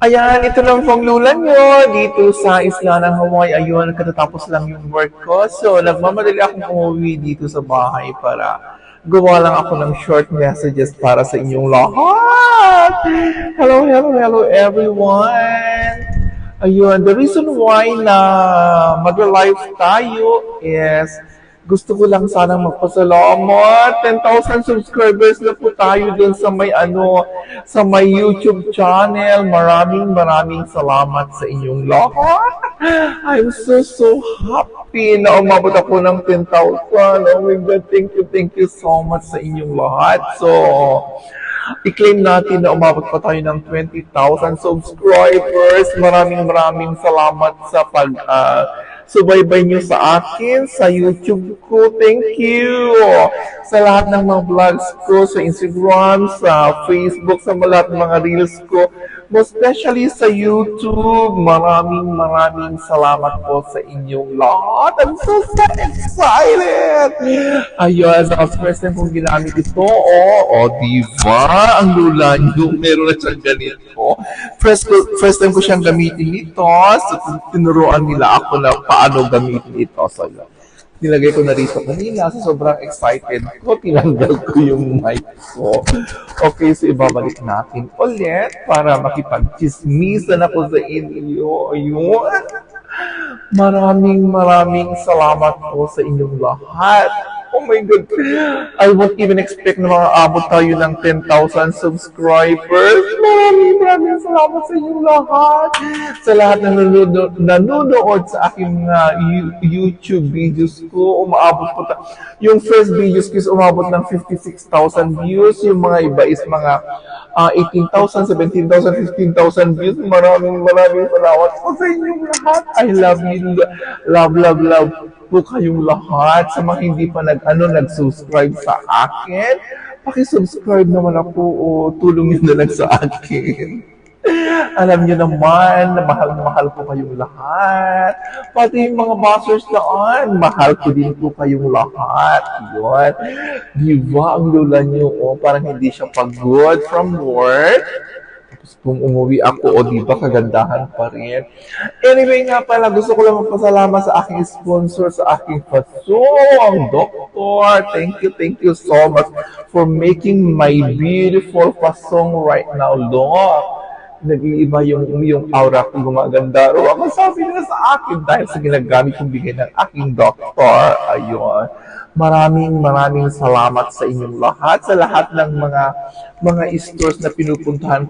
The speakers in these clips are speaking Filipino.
Ayan, ito lang pong lula nyo dito sa isla ng Hawaii. Ayun, katatapos lang yung work ko. So, nagmamadali akong umuwi dito sa bahay para gawa lang ako ng short messages para sa inyong lahat. Hello, hello, hello everyone. Ayun, the reason why na mag-live tayo is gusto ko lang sanang magpasalamat. 10,000 subscribers na po tayo dun sa may sa may YouTube channel. Maraming salamat sa inyong lahat. I'm so happy na umabot ako ng 10,000. Oh my God, thank you so much sa inyong lahat. So, i-claim natin na umabot pa tayo ng 20,000 subscribers. Maraming salamat sa subaybay nyo sa akin, sa YouTube ko. Thank you! Sa lahat ng mga vlogs ko, sa Instagram, sa Facebook, sa lahat ng mga reels ko, most especially sa YouTube. Maraming salamat po sa inyong lahat. I'm so excited! Ayun, sa first time kong ginamit ito. Diba? Ang lula nyo, meron na siyang ganito. First time ko siyang gamitin ito. So, tinuruan nila ako na paano gamitin ito. So, nilagay ko na rito kanina. So, sobrang excited ko. Tinanggal ko yung mic ko. Okay, so ibabalik natin ulit para makipag-chismisan ako sa inyo. Ayun. Maraming salamat po sa inyong lahat. Oh my God. I won't even expect na makaabot tayo ng 10,000 subscribers. Maraming salamat sa inyong lahat. Sa lahat na nanonood sa aking YouTube videos ko, umaabot po yung first videos ko is umabot ng 56,000 views. Yung mga iba is mga 18,000, 17,000, 15,000 views. Maraming salamat po sa inyong lahat. I love you. Love po kayong lahat. Sa mga hindi pa nag-subscribe sa akin, paki-subscribe naman ako o tulong nyo na lang sa akin. Alam niyo naman na mahal po kayong lahat. Pati yung mga bashers daan, mahal ko din po kayong lahat. Yun. Diba ang lula niyo, parang hindi siya pagod from work. Tapos kung umuwi ako, diba kagandahan pa rin. Anyway nga pala, gusto ko lang magpasalamat sa aking sponsor, sa aking fasong, Doctor. Thank you so much for making my beautiful fasong right now, Doc. Nag-iiba yung aura ko, gumaganda. Ako sabi nila sa akin dahil sa ginagamit kong bigay ng aking doktor. Ayun. Maraming salamat sa inyong lahat, sa lahat ng mga stores na pinupuntahan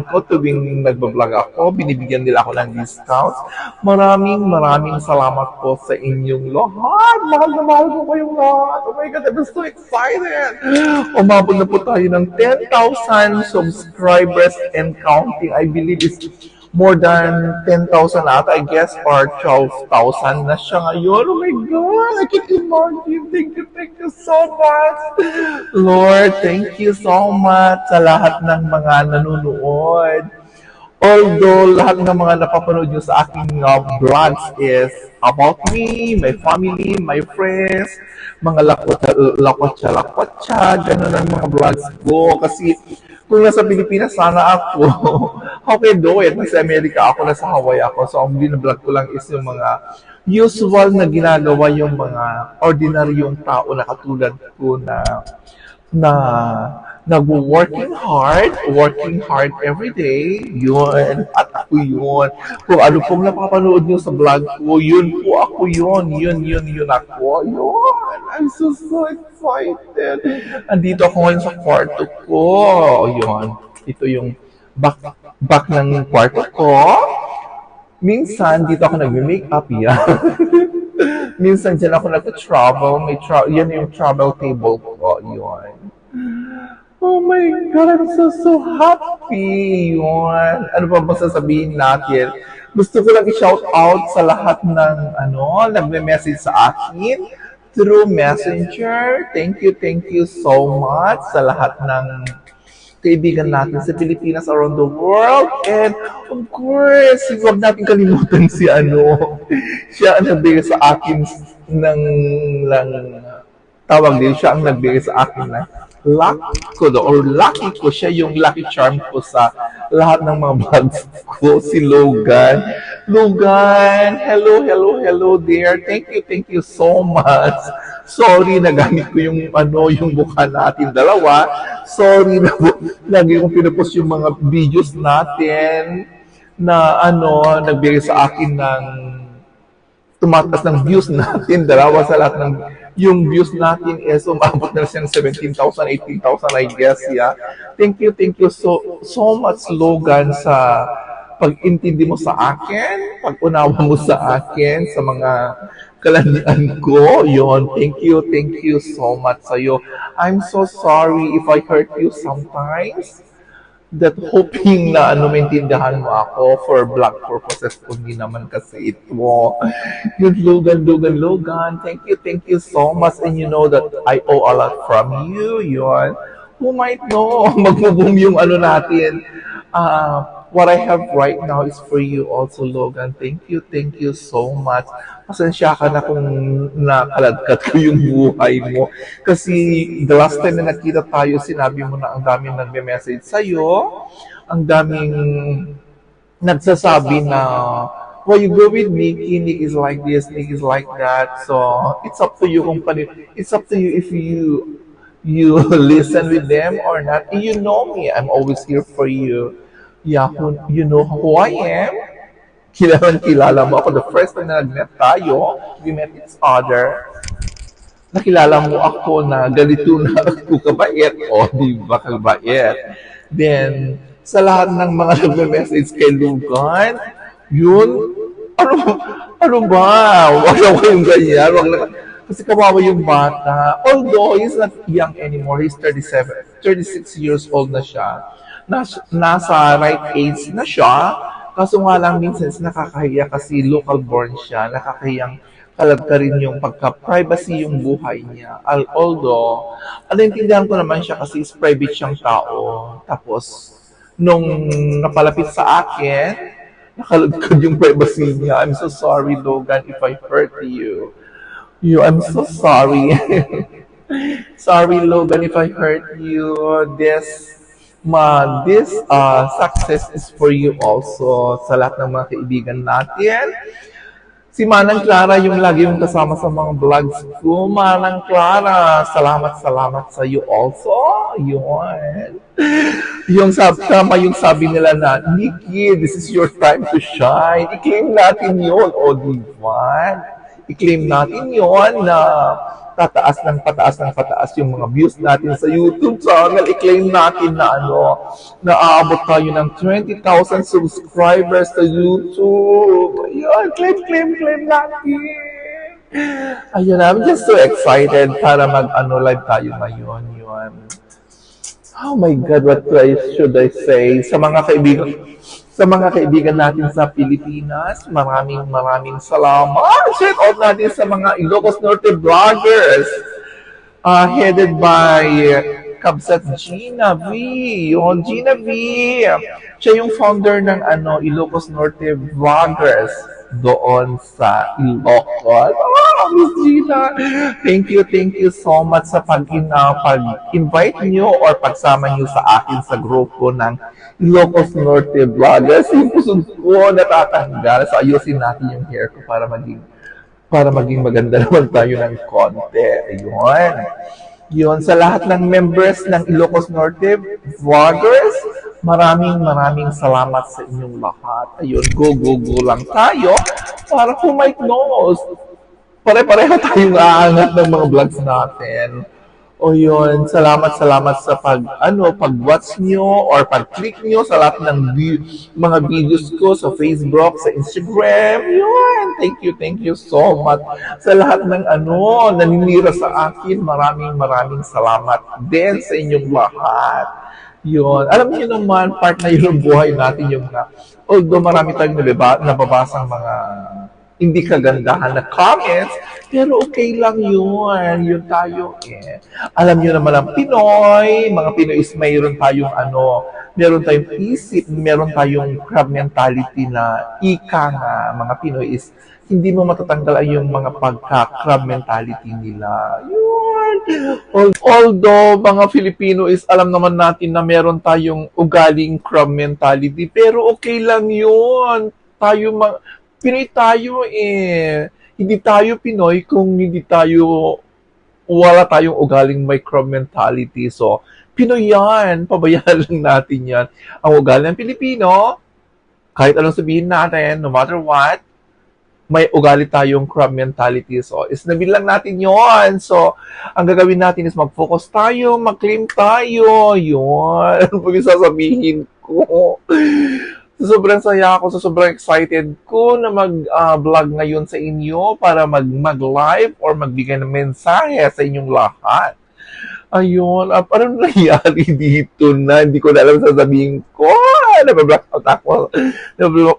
ko tuwing nagbablog ako, binibigyan nila ako ng discounts. Maraming salamat po sa inyong lahat. Mahal ko kayong lahat. Oh my God, I'm so excited. Umabot na po tayo ng 10,000 subscribers and counting. I believe it's more than 10,000 ata, I guess, or 12,000 na siya ngayon. Oh my God, I can't imagine. Thank you so much. Lord, thank you so much sa lahat ng mga nanonood. Although lahat ng mga napapanood nyo sa aking vlogs is about me, my family, my friends, mga lakwatsa, gano'n ang mga vlogs ko. Kasi kung nasa Pilipinas, sana ako. How can I do it? Nasa Amerika ako, nasa Hawaii ako. So, ang binablog ko lang is yung mga usual na ginagawa yung mga ordinaryong tao na katulad ko na nag-working hard every day, yun, at ako yun. Kung ano pong napapanood nyo sa vlog ko, yun po ako yun ako, yun. I'm so excited. Andito ako ngayon sa kwarto ko, yun. Ito yung back ng kwarto ko. Minsan, dito ako nag-makeup, yan. Minsan, dyan ako nag-travel, yan yung travel table ko, yun. Oh my God, I'm so happy! Yun. Ano pa ba sasabihin natin? Gusto ko lang i-shout out sa lahat ng nagme-message sa akin through Messenger. Thank you so much sa lahat ng kaibigan natin sa Pilipinas, around the world. And of course, huwag natin kalimutan si siya ang nagbigay sa akin tawag din, siya ang nagbigay sa akin luck ko or lucky ko, siya yung lucky charm ko sa lahat ng mga vlogs ko, si Logan. Logan, hello, hello, hello there. Thank you so much. Sorry, nagamit ko yung yung mukha natin dalawa. Sorry na lagi kong pinupost yung mga videos natin na nagbigay sa akin ng tumataas ng views natin, dalawa sa lahat ng yung views natin is umabot na siyang 17,000, 18,000 I guess, yeah. Thank you so much Logan sa pag-intindi mo sa akin, pag-unawa mo sa akin, sa mga kalandian ko, yon. Thank you so much sa'yo. I'm so sorry if I hurt you sometimes that hoping na maintindihan mo ako for vlog purposes kundi naman kasi ito. Yun, Logan. Thank you so much and you know that I owe a lot from you, yun. Who might know, mag-boom yung natin. What I have right now is for you also, Logan. Thank you so much. Pasensya ka na kung nakaladkat ko yung buhay mo. Kasi the last time na nakita tayo, sinabi mo na ang daming nagme-message sa'yo, ang daming nagsasabi na, well, you go with Nikki, Nick is like this, Nick is like that. So, it's up to you it's up to you if you listen with them or not. You know me, I'm always here for you. Yeah, you know who I am. Kilala mo ako. The first time na nag-met tayo, we met each other. Nakilala mo ako na ganito na ako kabait. O, di ba kabait? Then, sa lahat ng mga nagme-message kay Logan, yun, ano ba? Wag na kayong ganyan. Kasi kawawa yung bata. Although, he's not young anymore. He's 36 years old na siya. Nasa right age na siya. Kaso nga lang minsan nakakahiya kasi local born siya, nakakahiyang kalagka rin yung pagka-privacy yung buhay niya. Although, naintindihan ko naman siya kasi is private siyang tao. Tapos, nung napalapit sa akin, nakalagkad yung privacy niya. I'm so sorry, Logan, if I hurt you. I'm so sorry. Sorry, Logan, if I hurt you. This success is for you also sa lahat ng mga kaibigan natin. Si Manang Clara yung lagi yung kasama sa mga vlogs ko. Manang Clara, salamat sa you also. Yun. Yung sabi nila na, Nikki, this is your time to shine. I-claim natin yun. O, diba? I-claim natin yun na pataas yung mga views natin sa YouTube channel. I-claim natin na naaabot tayo ng 20,000 subscribers sa YouTube. Ayun, claim natin. Ayun, I'm just so excited para live tayo ngayon. Yun. Oh my God, what should I say? Sa mga kaibigan natin sa Pilipinas, maraming salamat. Shout out natin sa mga Ilocos Norte vloggers headed by Kabsat Gina V. Yun, Gina V. Siya yung founder ng Ilocos Norte vloggers doon sa Ilocos. Miss Gina, thank you so much sa pag-invite nyo or pagsama nyo sa akin sa grupo ng Ilocos Norte Vloggers. Yung pusod ko natatanggal. So, ayusin natin yung hair ko para maging maganda naman tayo ng konti. Ayun. Yun, sa lahat ng members ng Ilocos Norte Vloggers, maraming salamat sa inyong lahat. Ayun, go lang tayo para who might knows. Pare-pareho tayong aangat ng mga vlogs natin. O yun, salamat sa pag-watch nyo or pag-click nyo sa lahat ng mga videos ko sa Facebook, sa Instagram. Yun, thank you so much. Sa lahat ng naninira sa akin, maraming salamat din sa inyong lahat. Yun, alam niyo naman, part na yun ng buhay natin yung although marami tayong nababasang mga hindi kagandahan na comments, pero okay lang yun. Yun tayo eh. Alam nyo naman ang Pinoy, mga Pinoy is mayroon tayong meron tayong isip, meron tayong crab mentality na ika nga, mga Pinoy is hindi mo matatanggal yung mga pagka-crab mentality nila. Yun. Although, mga Filipino is alam naman natin na meron tayong ugaling crab mentality, pero okay lang yun. Pinoy tayo eh. Hindi tayo Pinoy kung wala tayong ugaling may crab mentality. So, Pinoy yan. Pabayaan lang natin yan. Ang ugali ng Pilipino, kahit anong sabihin natin, no matter what, may ugali tayong crab mentality. So, isnabil lang natin yon. So, ang gagawin natin is mag-focus tayo, mag-claim tayo. Yun. Pag sasabihin ko. So, sobrang saya ako. So, sobrang excited ko na mag-vlog ngayon sa inyo para mag-live or magbigay ng mensahe sa inyong lahat. Ayun, parang nangyari dito na hindi ko na alam sasabihin ko. Nabablock out ako.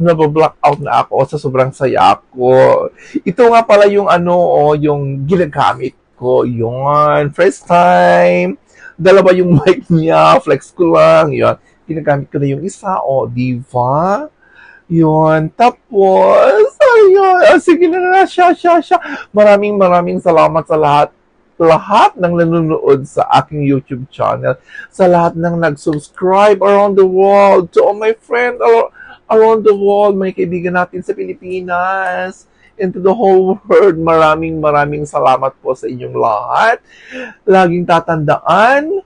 Nabablock out na ako sa sobrang saya ko. Ito nga pala yung yung ginagamit ko. Yun, first time. Dalawa yung mic niya, flex ko lang. Yun, ginagamit ko na yung isa. Diba? Yun, tapos, ayun, sige na siya. Maraming salamat sa lahat ng nanonood sa aking YouTube channel, sa lahat ng nag-subscribe around the world, to all my friends around the world, may kaibigan natin sa Pilipinas, and to the whole world, maraming salamat po sa inyong lahat. Laging tatandaan,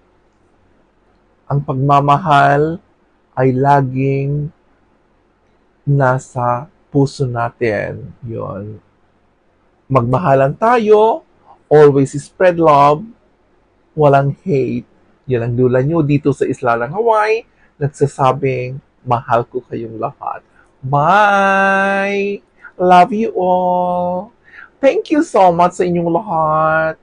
ang pagmamahal ay laging nasa puso natin. Yun. Magmahalan tayo, always spread love, walang hate. Yan ang lula nyo dito sa Isla ng Hawaii, nagsasabing, mahal ko kayong lahat. Bye! Love you all! Thank you so much sa inyong lahat!